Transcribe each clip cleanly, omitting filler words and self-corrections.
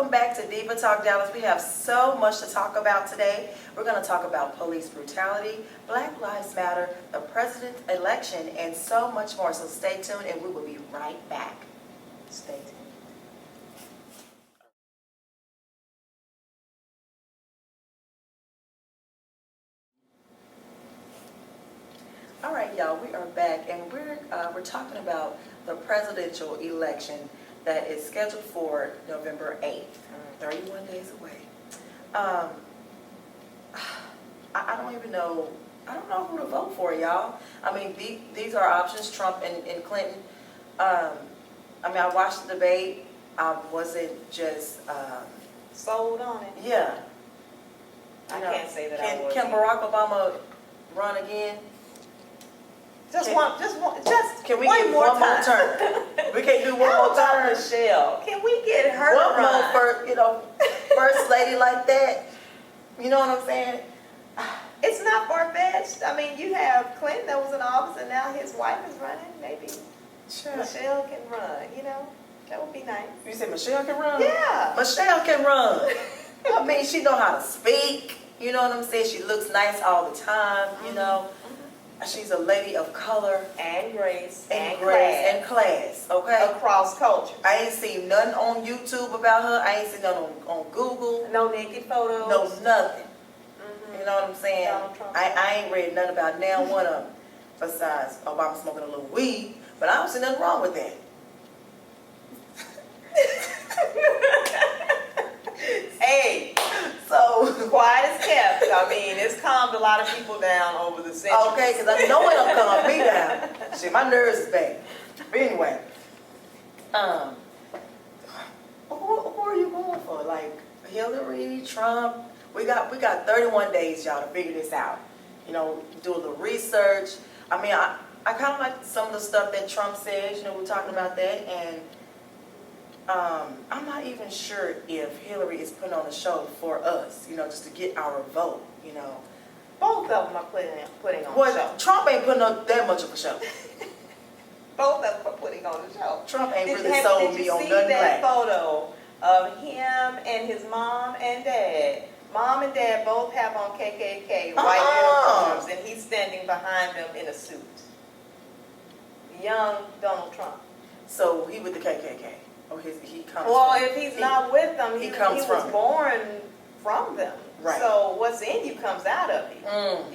Welcome back to Diva Talk Dallas. We have so much to talk about today. We're going to talk about police brutality, Black Lives Matter, the president's election, and so much more. So stay tuned and we will be right back. Stay tuned. All right, y'all, we are back, and we're talking about the presidential election that is scheduled for November 8th, 31 days away. I don't even know. I don't know who to vote for, y'all. I mean, these are options: Trump and Clinton. I mean, I watched the debate. I wasn't just sold on it. Yeah. I can't say that I was. Can Barack Obama run again? Just can we one get more one more turn? We can't do one more turn. Michelle, can we get her one to run? more first lady like that? You know what I'm saying? It's not far-fetched. I mean, you have Clinton that was in office, and now his wife is running. Maybe Michelle can run. You know, that would be nice. You said Michelle can run? Yeah, Michelle can run. I mean, she know how to speak. You know what I'm saying? She looks nice all the time. You know. She's a lady of color and grace and class, okay? Across culture. I ain't seen nothing on YouTube about her. I ain't seen nothing on Google. No naked photos. No nothing. You know what I'm saying? I ain't read nothing about now one of them besides Obama smoking a little weed, but I don't see nothing wrong with that. Hey, so quiet as kept. I mean, it's calmed a lot of people down over the centuries. Okay, because I know it don't calm me down. Shit, my nerves is bad. But anyway, who are you going for? Like Hillary, Trump? We got 31 days, y'all, to figure this out. You know, do a little research. I mean, I kind of like some of the stuff that Trump says. You know, we're talking about that, and I'm not even sure if Hillary is putting on a show for us, you know, just to get our vote, you know. Both of them are putting on a show. Trump ain't putting on that much of a show. Both of them are putting on a show. Trump ain't really sold me on nothing black. Did you see that photo of him and his mom and dad? Mom and dad both have on KKK white uniforms, and he's standing behind them in a suit. Young Donald Trump. So he with the KKK. Oh, he comes. Well, if he's not with them, he was born from them. Right. So what's in you comes out of you.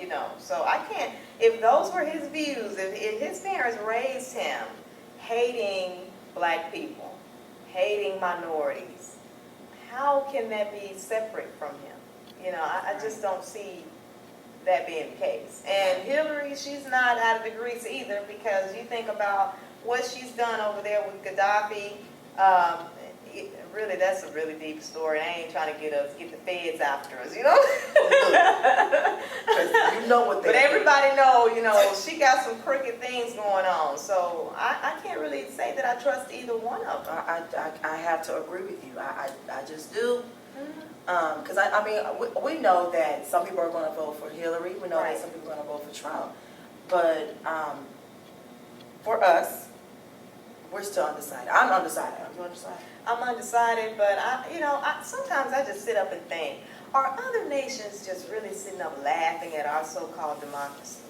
You know. So I can't. If those were his views, if his parents raised him hating black people, hating minorities, how can that be separate from him? You know, I just don't see that being the case. And Hillary, she's not out of the grease either, because you think about what she's done over there with Gaddafi. Really, that's a really deep story. I ain't trying to get the feds after us, you know. You know what they But everybody know, you know, she got some crooked things going on. So I can't really say that I trust either one of them. I have to agree with you. I just do. Because I mean, we know that some people are going to vote for Hillary. We know that some people are going to vote for Trump. But for us, we're still undecided. I'm undecided. Are you undecided? I'm undecided, but sometimes I just sit up and think, are other nations just really sitting up laughing at our so-called democracy?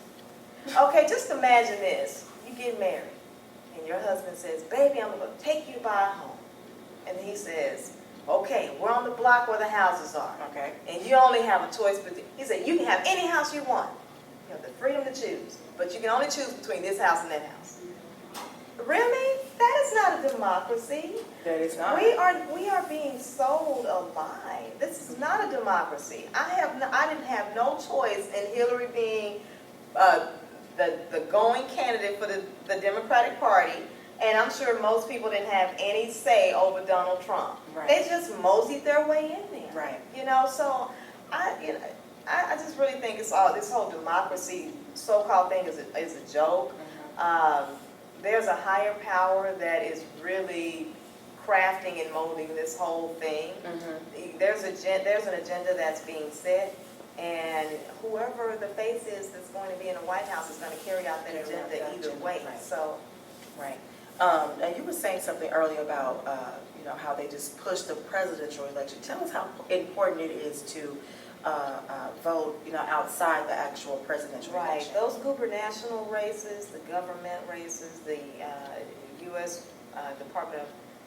Okay, just imagine this. You get married, and your husband says, baby, I'm going to take you by a home. And he says, okay, we're on the block where the houses are. Okay. And you only have a choice. He said, you can have any house you want. You have the freedom to choose. But you can only choose between this house and that house. Really? That is not a democracy. That is not. We are being sold a lie. This is not a democracy. I didn't have no choice in Hillary being the going candidate for the Democratic Party, and I'm sure most people didn't have any say over Donald Trump. Right. They just moseyed their way in there. Right. You know, so I just really think it's all this whole democracy so-called thing is a joke. There's a higher power that is really crafting and molding this whole thing. There's an agenda that's being set, and whoever the face is that's going to be in the White House is going to carry out that agenda either way. Right. So, right. And you were saying something earlier about, how they just push the presidential election. Tell us how important it is to vote, outside the actual presidential election. Right. Those gubernatorial races, the government races, the U.S. Department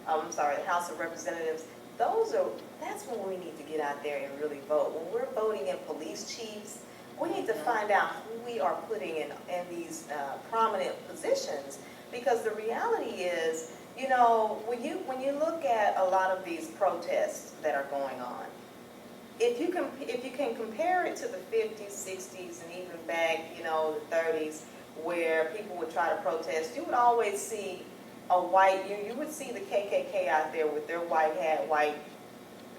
of, the House of Representatives, that's when we need to get out there and really vote. When we're voting in police chiefs, we need to find out who we are putting in these prominent positions, because the reality is, when you look at a lot of these protests that are going on, if you can compare it to the 50s, 60s, and even back, the 30s, where people would try to protest, you would always see you would see the KKK out there with their white hat, white,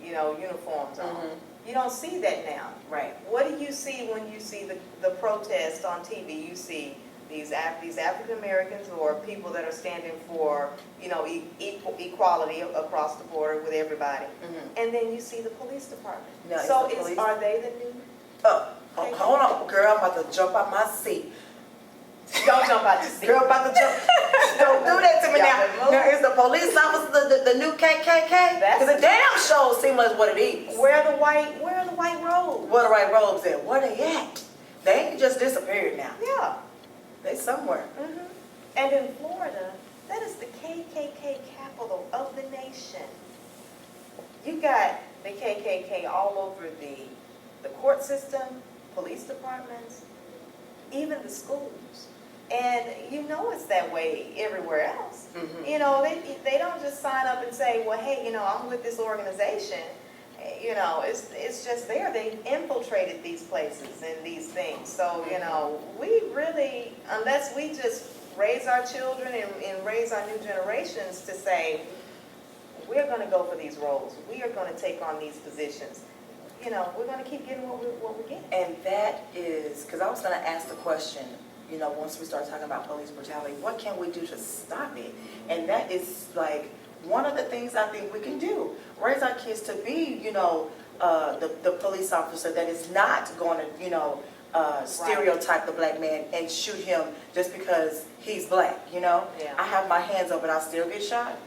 uniforms on. Mm-hmm. You don't see that now. Right. What do you see when you see the protest on TV? You see these African Americans or people that are standing for, equality across the border with everybody. Mm-hmm. And then you see the police department. No, so are they the new? Hold on, girl, I'm about to jump out my seat. Don't jump out your seat. Girl, about to jump. Don't do that to me now. Now, is the police officer the new KKK? Because the damn show seems like what it is. Where are the white robes? Where the white robes at? Where they at? They ain't just disappeared now. Yeah. They somewhere. Mm-hmm. And in Florida, that is the KKK capital of the nation. You got the KKK all over the court system, police departments, even the schools. And it's that way everywhere else. Mm-hmm. They don't just sign up and say, well, hey, I'm with this organization. It's just there. They infiltrated these places and these things. So, we really, unless we just raise our children and raise our new generations to say, we're going to go for these roles. We are going to take on these positions. We're going to keep getting what we're getting. And that is, because I was going to ask the question, once we start talking about police brutality, what can we do to stop it? And that is like one of the things I think we can do. Raise our kids to be, the police officer that is not going to, stereotype the black man and shoot him just because he's black, Yeah. I have my hands up, but I still get shot,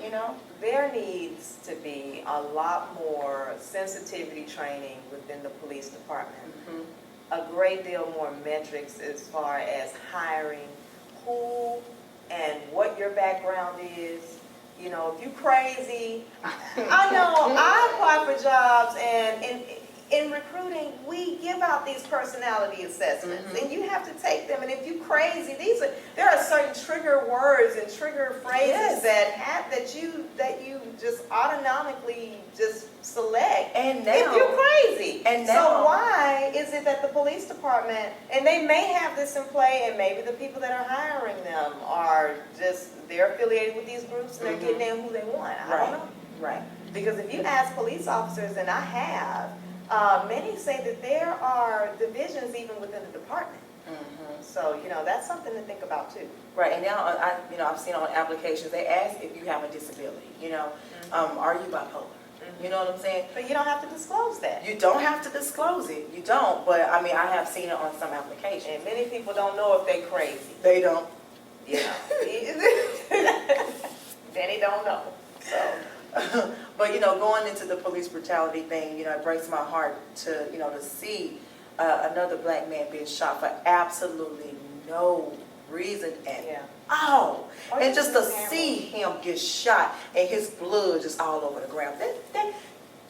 There needs to be a lot more sensitivity training within the police department. Mm-hmm. A great deal more metrics as far as hiring who and what your background is. If you crazy, I know I apply for jobs, and in recruiting, we give out these personality assessments, mm-hmm. and you have to take them. And if you crazy, there are certain trigger words and trigger phrases that you just automatically just select. And now, if you're crazy, so why is it that the police department, and they may have this in play, and maybe the people that are hiring them are they're affiliated with these groups and they're getting in who they want. I don't know. Right. Because if you ask police officers, and I have. Many say that there are divisions even within the department. Mm-hmm. So, that's something to think about too. Right, and now, I've seen on applications, they ask if you have a disability, mm-hmm. Are you bipolar? Mm-hmm. You know what I'm saying? But you don't have to disclose that. You don't have to disclose it. You don't, but I have seen it on some applications. And many people don't know if they're crazy. They don't. Then they don't know. So. But going into the police brutality thing, it breaks my heart to to see another black man being shot for absolutely no reason at all, and just to see him get shot and his blood just all over the ground. That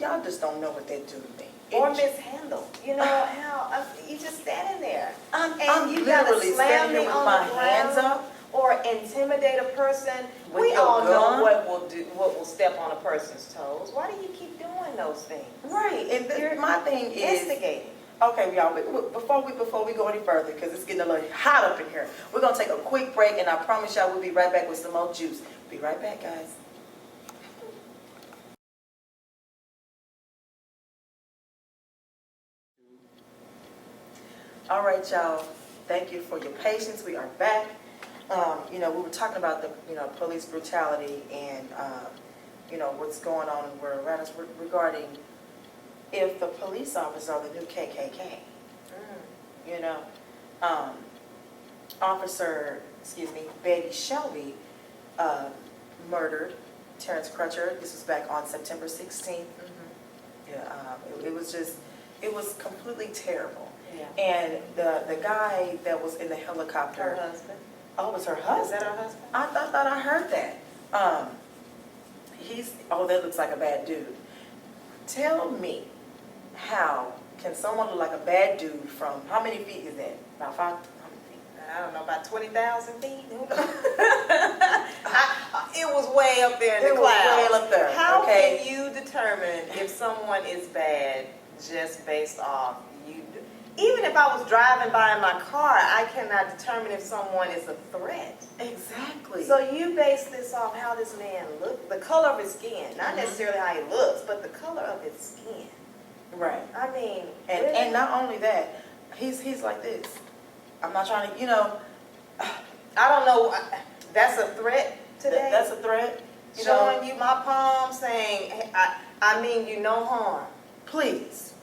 y'all just don't know what that do to me. Or mishandled. How you just standing there, I'm you literally standing here with my hands up. Or intimidate a person. We all know what will step on a person's toes. Why do you keep doing those things? Right, and my thing is instigating. Okay, y'all. Before we go any further, because it's getting a little hot up in here, we're gonna take a quick break, and I promise y'all we'll be right back with some more juice. Be right back, guys. All right, y'all. Thank you for your patience. We are back. We were talking about the, police brutality and, what's going on in the world around us regarding if the police officers are the new KKK. Officer, Betty Shelby, murdered Terrence Crutcher. This was back on September 16th. Yeah, it was just, it was completely terrible. Yeah. And the guy that was in the helicopter. Her husband. Oh, it was her husband? Is that her husband? I thought I heard that. That looks like a bad dude. Tell me, how can someone look like a bad dude from, how many feet is that? About 5? How many feet? I don't know, about 20,000 feet? It was way up there in the clouds. It was way up there. How okay. can you determine if someone is bad just based off you? Even if I was driving by in my car, I cannot determine if someone is a threat. Exactly. So you base this off how this man looks, the color of his skin, not necessarily how he looks, but the color of his skin. Right. I mean, and really? and not only that, he's like this. I'm not trying to, I don't know. That's a threat today. That's a threat. Showing you my palm, saying, hey, I mean you no harm. Please.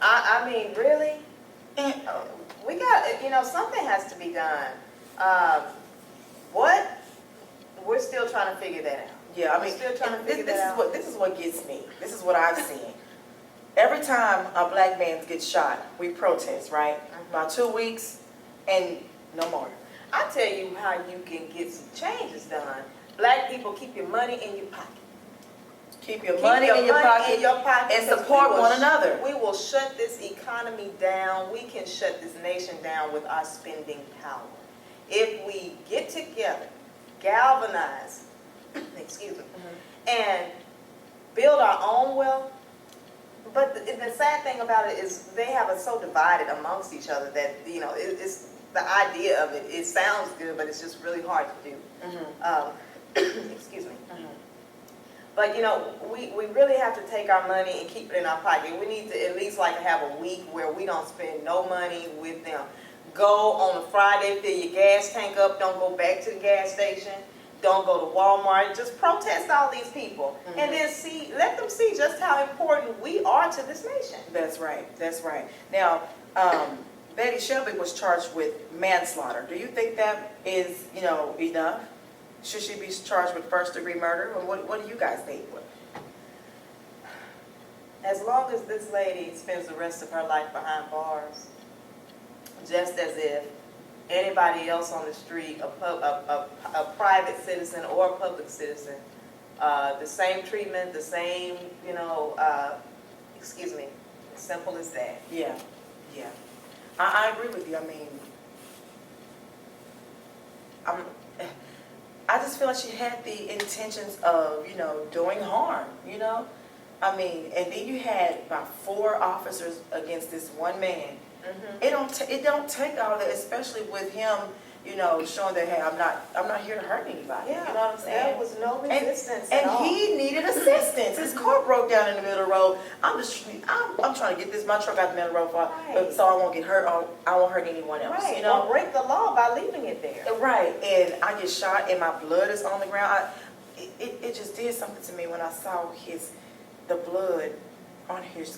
I mean, really? And, We got, something has to be done. What? We're still trying to figure that out. yeah, I We're mean, still trying to figure that out. This is what gets me. This is what I've seen. Every time a black man gets shot, we protest, right? About 2 weeks, and no more. I tell you how you can get some changes done. Black people, keep your money in your pocket. Keep your money in your pocket and support one another. We will shut this economy down. We can shut this nation down with our spending power. If we get together, galvanize, excuse me, and build our own wealth. But the sad thing about it is they have us so divided amongst each other that, it's the idea of it. It sounds good, but it's just really hard to do. Excuse me. But, we really have to take our money and keep it in our pocket. We need to at least have a week where we don't spend no money with them. Go on a Friday, fill your gas tank up. Don't go back to the gas station. Don't go to Walmart. Just protest all these people. And then let them see just how important we are to this nation. That's right. That's right. Now, Betty Shelby was charged with manslaughter. Do you think that is, enough? Should she be charged with first-degree murder? Or what do you guys think? As long as this lady spends the rest of her life behind bars, just as if anybody else on the street, a private citizen or a public citizen, the same treatment, the same, excuse me, simple as that. Yeah, yeah. I agree with you. I mean, I just feel like she had the intentions of, doing harm, I mean, and then you had about 4 officers against this one man. It don't take all that, especially with him, showing that, hey, I'm not here to hurt anybody. Yeah, you know what I'm saying? There was no resistance and at all. he needed assistance. His car broke down in the middle of the road. I'm trying to get my truck out the middle of the road so I won't get hurt. I won't hurt anyone else. Right. Or break the law by leaving it there. Right. And I get shot and my blood is on the ground. It just did something to me when I saw the blood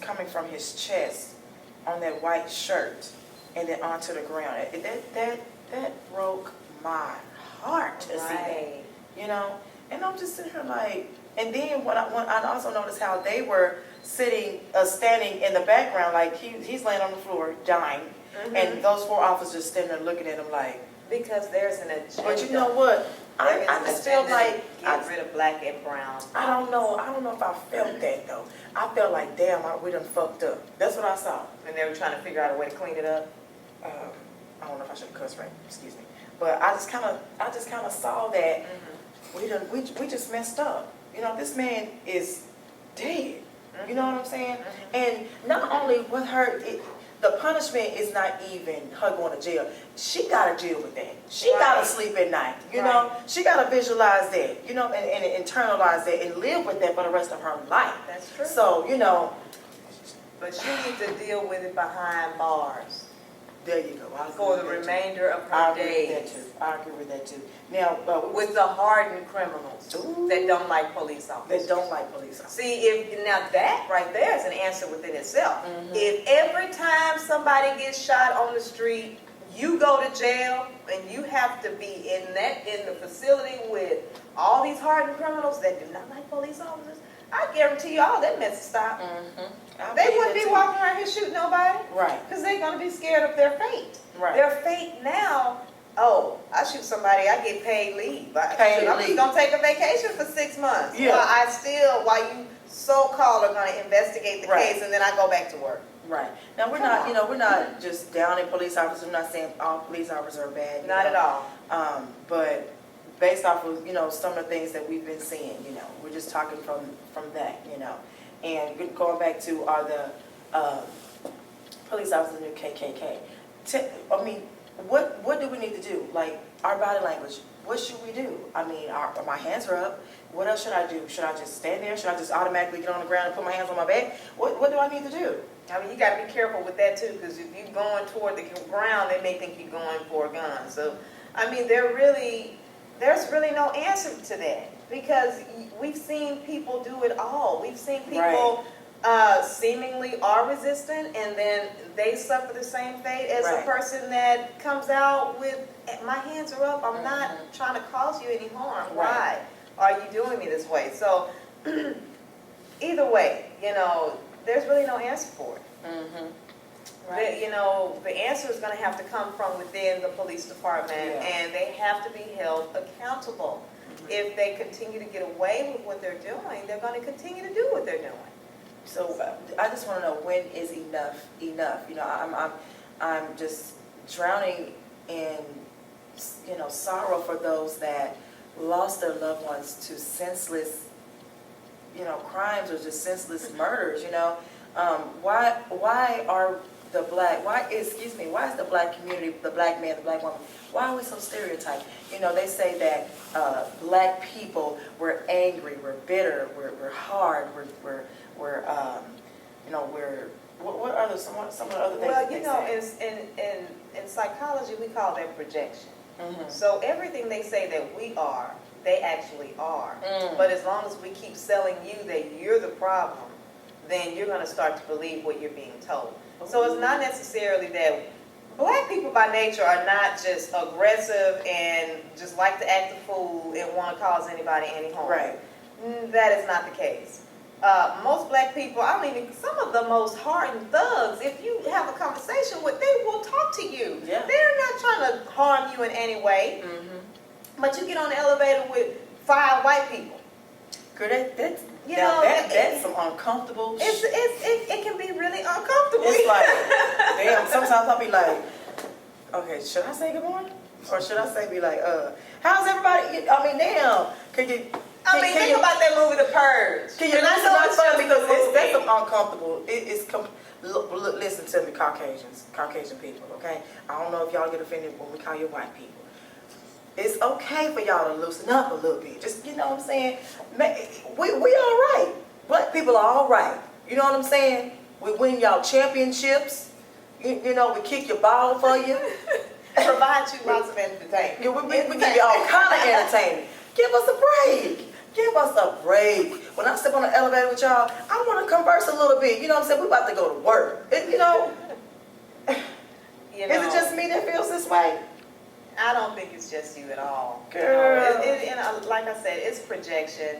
coming from his chest on that white shirt and then onto the ground. That broke my heart to see that, And I'm just sitting here like, and then when I also noticed how they were standing in the background, like he's laying on the floor dying, and those 4 officers standing there looking at him like. Because there's an agenda. But you know what? I just feel like get rid of black and brown. I don't know if I felt that though. I felt like, damn, we done fucked up. That's what I saw. And they were trying to figure out a way to clean it up. I don't know if I should have cussed right. Excuse me. But I just kind of saw that we just messed up. This man is dead. You know what I'm saying? And not only with her, the punishment is not even her going to jail. She got to deal with that. She got to sleep at night. She got to visualize that. And internalize that and live with that for the rest of her life. That's true. So But she needs to deal with it behind bars. There you go. For the remainder of her days. I agree with that too. Now, with the hardened criminals that don't like police officers. See, now that right there is an answer within itself. If every time somebody gets shot on the street, you go to jail and you have to be in the facility with all these hardened criminals that do not like police officers, I guarantee you all that mess will stop. Mm-hmm. They wouldn't be walking around here shooting nobody. Right. Because they're going to be scared of their fate. Right. Their fate now, oh, I shoot somebody, I get paid leave. I'm leave. just going to take a vacation for 6 months. Yeah. While you so-called are going to investigate the Right. case, and then I go back to work. Right. Now we're not just downing police officers. We're not saying all police officers are bad. Not at all. But based off of, some of the things that we've been seeing, we're just talking from that, And going back to are the police officers in the KKK. What do we need to do? Like our body language. What should we do? My hands are up. What else should I do? Should I just stand there? Should I just automatically get on the ground and put my hands on my back? What do I need to do? You got to be careful with that too, because if you're going toward the ground, they may think you're going for a gun. So, there's really no answer to that, because we've seen people do it all. We've seen people seemingly are resistant, and then they suffer the same fate as a person that comes out with, my hands are up, I'm not trying to cause you any harm. Why are you doing me this way? So, either way, there's really no answer for it. Mm-hmm. Right. The answer is going to have to come from within the police department, and they have to be held accountable. Mm-hmm. If they continue to get away with what they're doing, they're going to continue to do what they're doing. So I just want to know, when is enough enough? I'm just drowning in sorrow for those that lost their loved ones to senseless crimes or just senseless murders. Why is the black community, the black man, the black woman, why are we so stereotyped? They say that black people, we're angry, we're bitter, we're hard, we're what are some of the other things? Well, in psychology, we call that projection. Mm-hmm. So everything they say that we are, they actually are. Mm. But as long as we keep selling you that you're the problem, then you're going to start to believe what you're being told. So it's not necessarily that black people by nature are not just aggressive and just like to act a fool and want to cause anybody any harm. Right. That is not the case. Most black people, some of the most hardened thugs, if you have a conversation with, they will talk to you. Yeah. They're not trying to harm you in any way. Mm-hmm. But you get on the elevator with 5 white people. Girl, that's some uncomfortable shit. It can be really uncomfortable. It's like, damn, sometimes I'll be like, okay, should I say good morning? Or should I say, how's everybody? Damn. Think about that movie, The Purge. Can you listen? Because that's some uncomfortable. Look, listen to me, Caucasian people, okay? I don't know if y'all get offended when we call you white people. It's okay for y'all to loosen up a little bit. Just, what I'm saying? We all right. Black people are all right. You know what I'm saying? We win y'all championships. We kick your ball for you. Provide you lots of entertainment. Yeah, we give you all kind of entertainment. Give us a break. Give us a break. When I step on the elevator with y'all, I want to converse a little bit. You know what I'm saying? We about to go to work. Is it just me that feels this way? I don't think it's just you at all. Girl. Like I said, it's projection.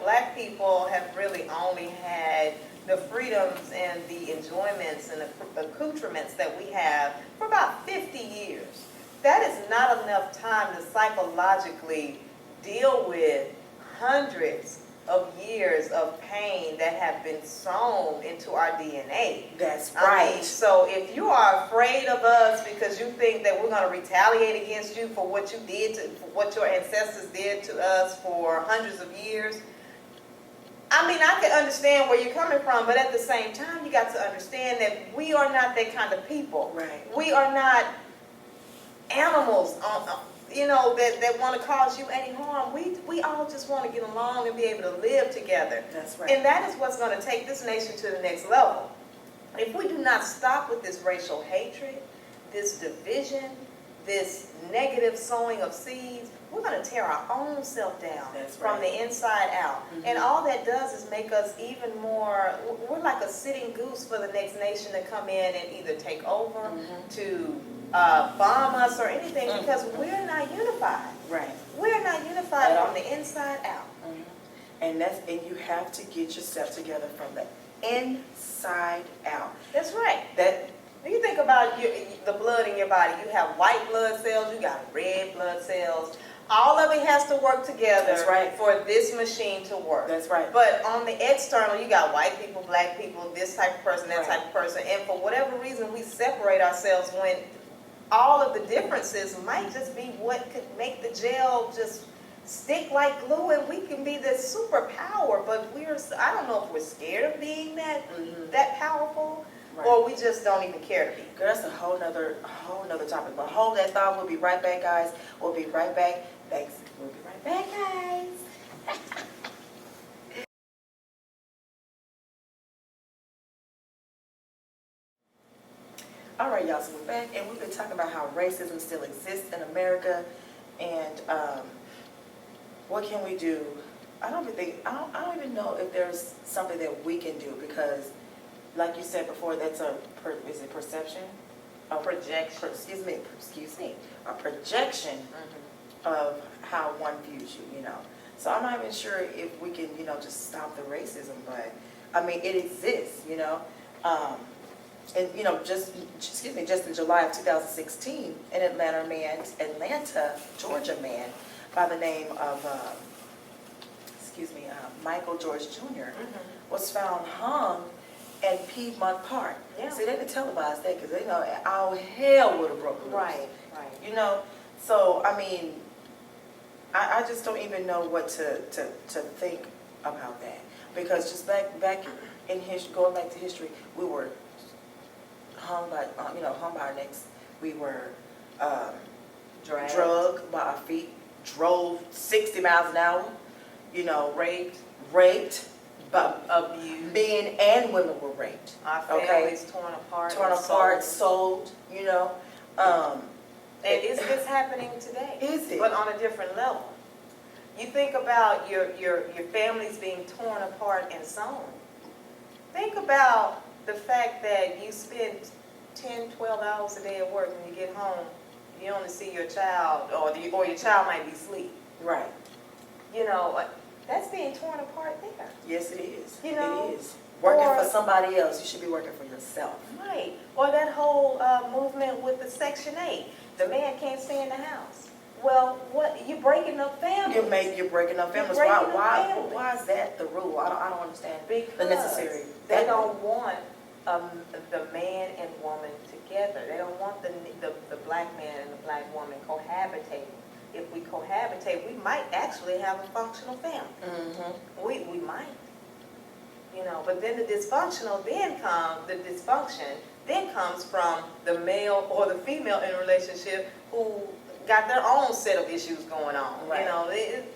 Black people have really only had the freedoms and the enjoyments and the accoutrements that we have for about 50 years. That is not enough time to psychologically deal with hundreds of years of pain that have been sown into our DNA. That's right. So if you are afraid of us because you think that we're going to retaliate against you for what you did, for what your ancestors did to us for hundreds of years, I can understand where you're coming from, but at the same time, you got to understand that we are not that kind of people. Right. We are not animals that want to cause you any harm. We all just want to get along and be able to live together. That's right. And that is what's going to take this nation to the next level. If we do not stop with this racial hatred, this division, this negative sowing of seeds, we're going to tear our own self down That's from right. the inside out. Mhm. And all that does is make us even more, we're like a sitting goose for the next nation to come in and either take over, Mhm. to bomb us or anything, Mhm. because we're not unified. Right. We're not unified At all. from the inside out. Mhm. And you have to get yourself together from the inside out. That's right. That When you think about the blood in your body, you have white blood cells, you got red blood cells. All of it has to work together That's right. for this machine to work. That's right. But on the external, you got white people, black people, this type of person, that Right. type of person. And for whatever reason, we separate ourselves when all of the differences might just be what could make the gel just stick like glue, and we can be this superpower. But I don't know if we're scared of being Mhm. that powerful, Right. or we just don't even care to be. Girl, that's a whole nother topic. But hold that thought. We'll be right back, guys. We'll be right back. Thanks. We'll be right back, guys. All right, y'all. So we're back, and we've been talking about how racism still exists in America, and what can we do? I don't even know if there's something that we can do, because, like you said before, that's is it perception? A Projection. Excuse me. A projection Mm-hmm. of how one views you, you know. So I'm not even sure if we can, just stop the racism, but I mean, it exists, you know. And just in July of 2016, an Atlanta, Georgia man by the name of Michael George Jr. Mm-hmm. was found hung in Piedmont Park. Yeah. See, they didn't televise that because they know all hell would have broken loose. Right. You know, so I mean, I just don't even know what to think about that, because just back in history, going back to history, we were hung by our necks. We were drugged by our feet, drove 60 miles an hour, raped, but Abused. men and women were raped. Our Okay. families torn apart. Sold, And is this happening today? Is it? But on a different level. You think about your families being torn apart and sown. Think about the fact that you spend 10, 12 hours a day at work, when you get home, you only see your child, or your child might be asleep. Right. That's being torn apart there. Yes, it is. You know, it is. Working or- for somebody else, you should be working for yourself. Right. Or that whole movement with the Section 8. The man can't stay in the house. Well, what? You're breaking up families. You're breaking up families. You're breaking up families. Why is that the rule? I don't understand Because the necessary. they don't want the man and woman together. They don't want the black man and the black woman cohabitating. If we cohabitate, we might actually have a functional family. Mm-hmm. We might. But then the dysfunction then comes from the male or the female in a relationship who got their own set of issues going on. Right.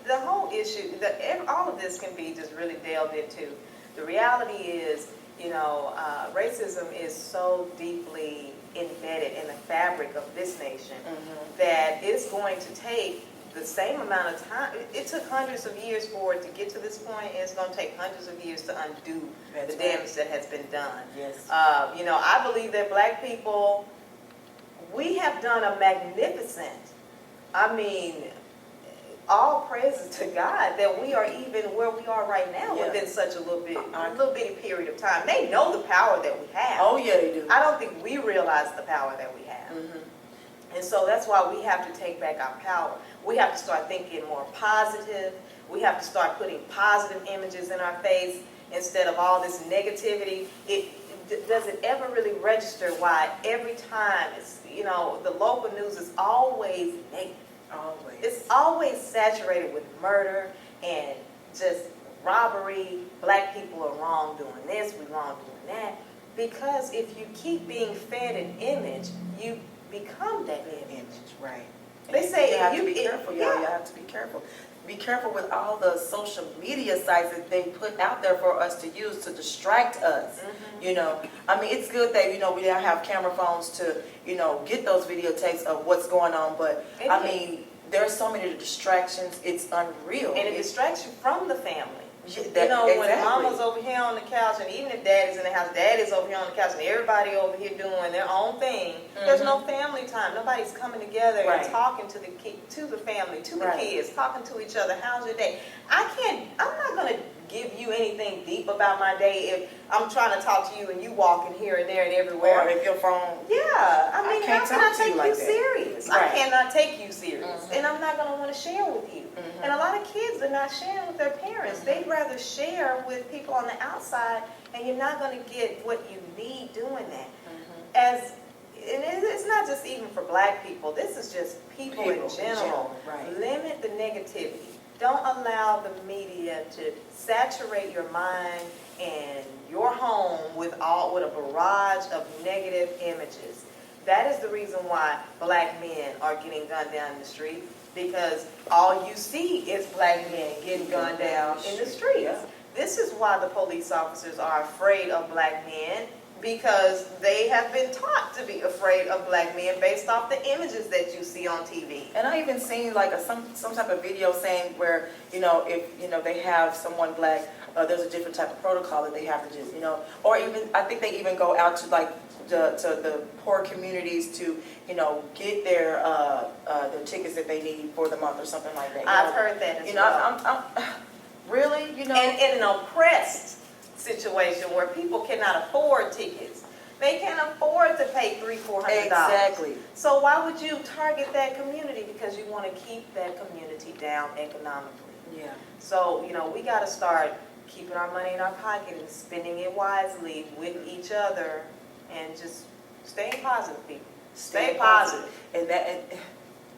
The whole issue, all of this can be just really delved into. The reality is, racism is so deeply embedded in the fabric of this nation that it's going to take the same amount of time. It took hundreds of years for it to get to this point, and it's going to take hundreds of years to undo That's the right. damage that has been done. Yes. I believe that black people, we have done a magnificent, all praises to God that we are even where we are right now Yeah. within such a little bitty period of time. They know the power that we have. Oh yeah, they do. I don't think we realize the power that we have. Mm-hmm. And so that's why we have to take back our power. We have to start thinking more positive. We have to start putting positive images in our face instead of all this negativity. Does it ever really register why every time the local news is always negative? Always. It's always saturated with murder and just robbery. Black people are wrong doing this, we wrong doing that. Because if you keep being fed an image, you become that image. Right. They say you have to you- be careful, y'all. yeah. You have to be careful. Be careful with all the social media sites that they put out there for us to use to distract us. It's good that we now have camera phones to get those videotapes of what's going on, but there are so many distractions. It's unreal. And it distracts you from the family. Yeah, When exactly. mama's over here on the couch, and even if daddy's in the house, daddy's over here on the couch, and everybody over here doing their own thing, there's no family time. Nobody's coming together Right. and talking to the family, to the Right. kids, talking to each other. How's your day? I'm not going to give you anything deep about my day if I'm trying to talk to you and you walking here and there and everywhere. Or if your phone. Yeah, I mean, can't how can I talk to take you you like that. serious? Right. I cannot take you serious, and I'm not going to want to share with you. And a lot of kids are not sharing with their parents. They'd rather share with people on the outside, and you're not going to get what you need doing that. And it's not just even for black people. This is just people in general. Right. Limit the negativity. Don't allow the media to saturate your mind and your home with a barrage of negative images. That is the reason why black men are getting gunned down in the street, because all you see is black men getting gunned down in the streets. Yeah. This is why the police officers are afraid of black men, because they have been taught to be afraid of black men based off the images that you see on TV. And I even seen like some type of video saying where, if they have someone black, there's a different type of protocol that they have to do, or even I think they even go out to like to the poor communities to get their tickets that they need for the month or something like that. I've heard that as well. I'm really, And in an oppressed situation where people cannot afford tickets, they can't afford to pay $300-400. Exactly. So why would you target that community? Because you want to keep that community down economically. Yeah. So we got to start keeping our money in our pocket and spending it wisely with each other, and just staying positive, people. Stay positive. And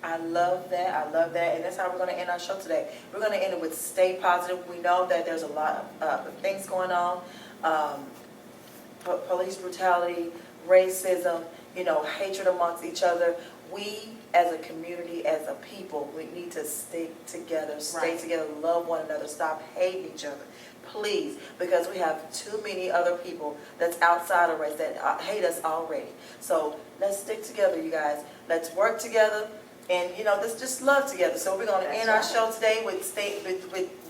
I love that. I love that. And that's how we're going to end our show today. We're going to end it with stay positive. We know that there's a lot of things going on. Police brutality, racism, hatred amongst each other. We as a community, as a people, we need to stick together, stay together, love one another, stop hating each other. Please, because we have too many other people that's outside of us that hate us already. So let's stick together, you guys. Let's work together. And let's just love together. So we're going to end our show today with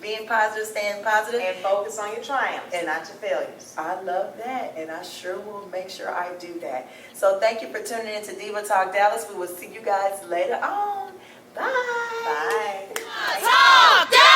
being positive, staying positive, and focus on your triumphs and not your failures. I love that, and I sure will make sure I do that. So thank you for tuning in to Diva Talk Dallas. We will see you guys later on. Bye. Bye. Talk Dallas!